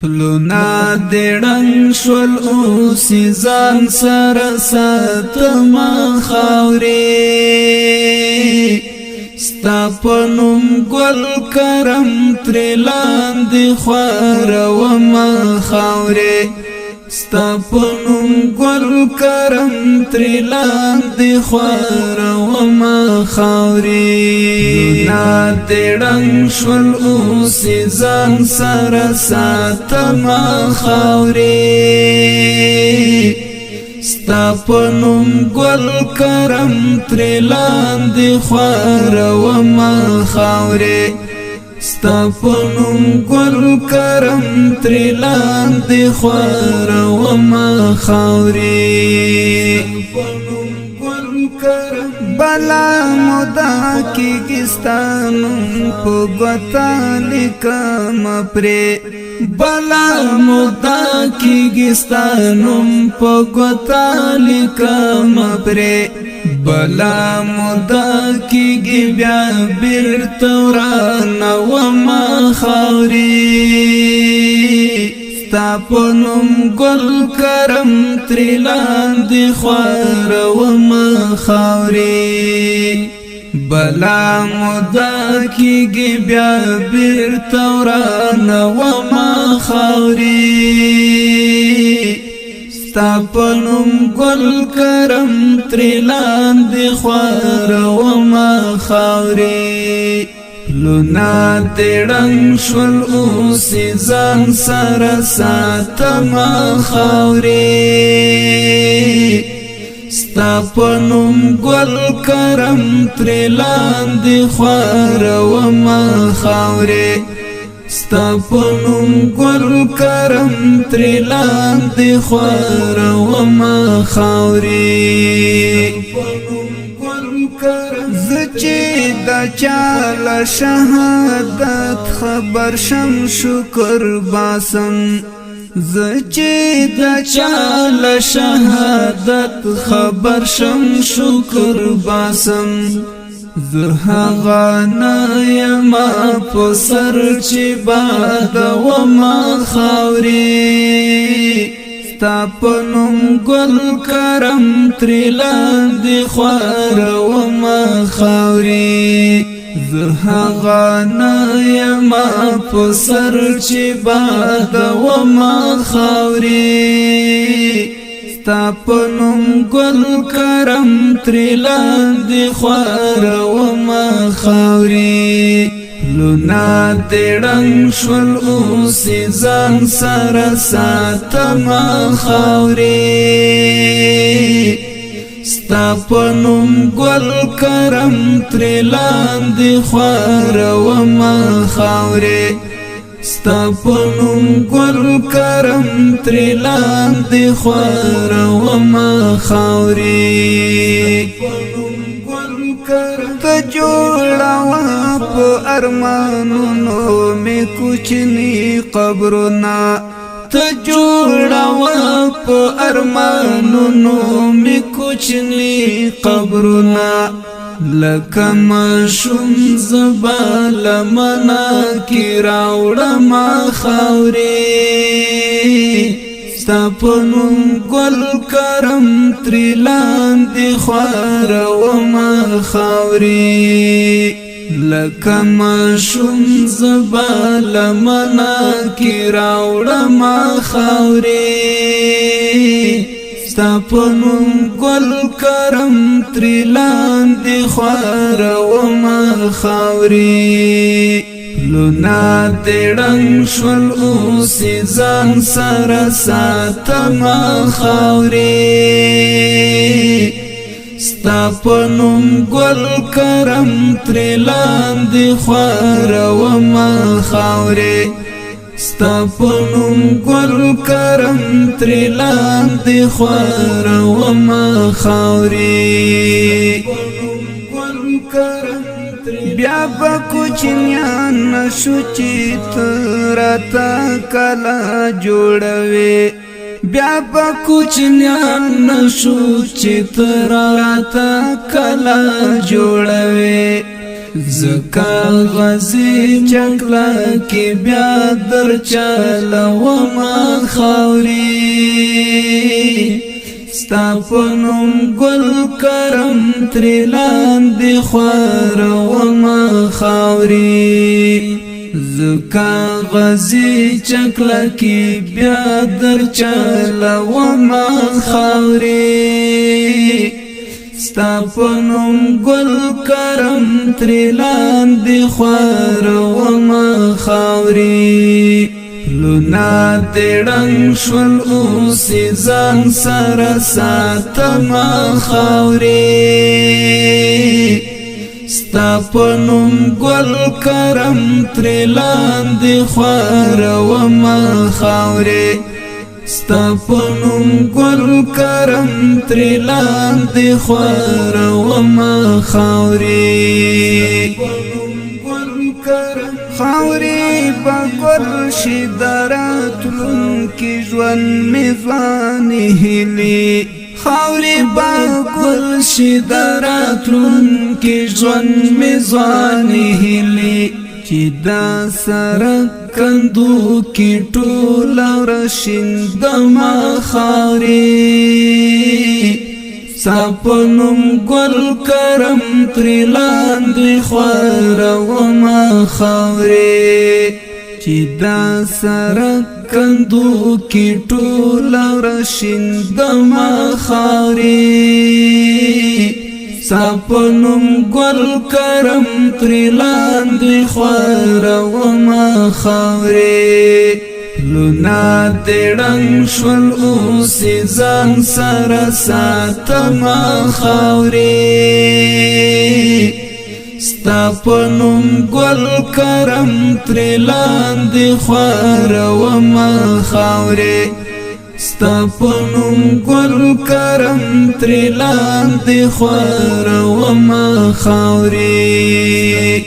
لونا دیڑنگ شول اوسی زان سر ساتما خاوری ستا پنوم گل کرم تریلان دی خوار وما خاوری ستا پنوم گل کرم تریلان دی خوار وما خاوری لونا دیڑنگ شول اوسی زان سر ساتما خاوری ستا پنوم گل کرم تریلان دی خوار وما خاوری ستا پنوم گل کرم تریلان دی خوار وما خاوری بلا مودا کی گستانم پو گتا لکم پری بلا مودا کی گستانم پو گتا لکم پری بلا مودا کی گی بیا بیرتوران وما خاوری ستا پنوم گل کرم تریلان دی خوار وما خاوری بلا مودا کیگی بیا بیرتوران وما خاوری ستا پنوم گل کرم تریلان دی خوار وما خاوری لونا دیڑنگ شول اوسی زان سر ساتما خاوری ستا پنوم گل کرم تریلان دی خوار وما خاوری ستا پنوم گل کرم تریلان دی خوار وما خاوری زچی دا چال شهادت خبر شم شکر باسم زچی دا چال شهادت خبر شم شکر باسم زهغانا یما پسر چی باد وما خاوری ستا پنوم گل کرم تریلان دی خوار وما خاوری زهغانا یما پسر چی باد وما خاوری ستا پنوم گل کرم تریلان دی خوار وما خاوری لونا دیڑنگ شول اوسی زان سر ساتما خاوری ستا پنوم گل کرم تریلان دی خوار وما خاوری ستا پنوم گل کرم تریلان دی خوار وما خاوری تا جوڑا پا ارمانونو میں کچنی قبرنا تا جوڑا پا ارمانونو میں کچنی قبرنا لکم شم زبال منا کی راوڑا ما خاوری ستا پنوم گل کرم تریلان دی خوار وما خاوری لکم شم زبال منا کی راوڑا ما خاوری ستا پنوم گل کرم تریلان دی خوار وما خاوری لونا دیڑنگ شول اوسی زان سر ساتما خاوری ستا پنوم گل کرم تریلان دی خوار وما خاوری ستا پنوم گل کرم تریلان دی خوار وما خاوری بیا با کوچنیان نشو چی تراتا کلا جوڑوی بیا با کوچنیان نشو چی تراتا کلا جوڑوی زکا غزی چکلا کی بیا در چلوما خاوری ستا پنوم گل کرم تریلان دی خوروما خاوری زکا غزی چکلا کی بیا در چلوما خاوری ستا پنوم گل کرم تریلان دی خوروما خاوری لونا دیڑنگ شول اوسی زان سر ساتما خاوری ستا پنوم گل کرم تریلان دی خوروما خاوری ستا پنوم گل کرم تریلان دی خوروما خاوری خاوری با گل شدارت لون کی جوان میزانی هلی خاوری با گل شدارت لون کی جوان میزانی هلی چی دا سرک کندو کی ټول رشین دما خاوری ساپنم گل کرم تریلان دی خوروما خاوری چی دا سرک کندو کی ټول رشین دما خاوری ساپنم گل کرم تریلان دی خوروما خاوری لونا دیڑنگ شول اوسی زان سر ساتما خاوری ستا پنوم گل کرم تریلان دی خوروما خاوری ستا پنوم گل کرم تریلان دی خوروما خاوری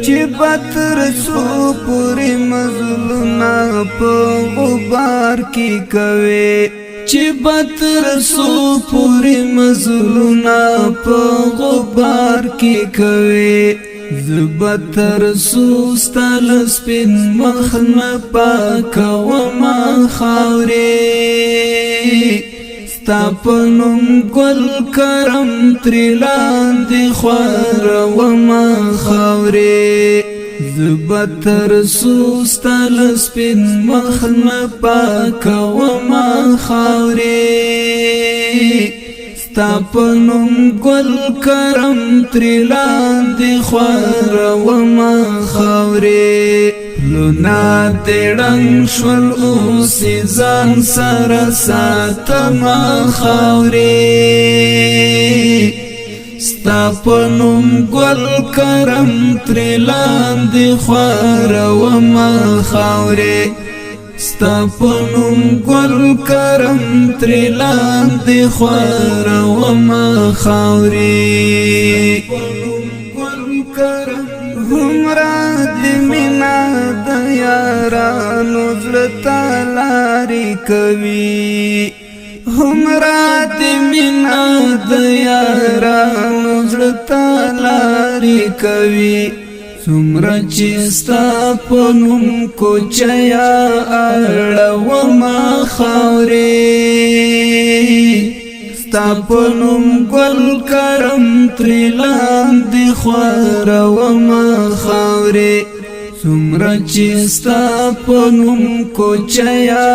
چی بطر سو پوری مظلومنا پا غبار کی کوي چی بطر سو پوری مظلومنا پا غبار کی کوي زبتر سو ستال سپین مخنا پاکوما خاوری ستا پنوم گل کرم تریلان دی خوروما خاوری زبتر سو ستال سپین مخنا پاکوما خاوری ستا پنوم گل کرم تریلان دی خوروما خاوری لونا دیڑنگ شول اوسی زان سر ساتما خاوری ستا پنوم گل کرم تریلان دی خوروما خاوری ستا پنوم گل کرم تریلان دی خوروما خاوری همرا دی مینا د یارانو زړه لاری کوي همرا دی مینا د یارانو زړه لاری کوي څومره چې ستا پنوم کوچیا اړوما خاورې ستا پنوم گل کرم تریلان دی خوروما خاورې څومره چې ستا پنوم کوچیا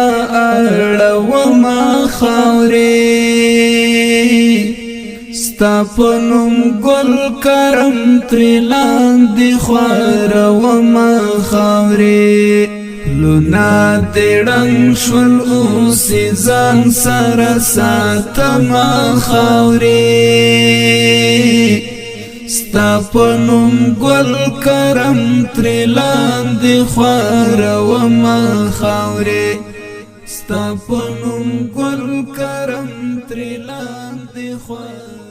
اړوما خاورې ستا پنوم گل کرم تریلان دی خوروما خاورې لونا دیڑنگ شول اوسی زان سر ساتما خاوری ستا پنوم گل کرم تریلان دی خوروما خاوری ستا پنوم گل کرم تریلان دی خوروما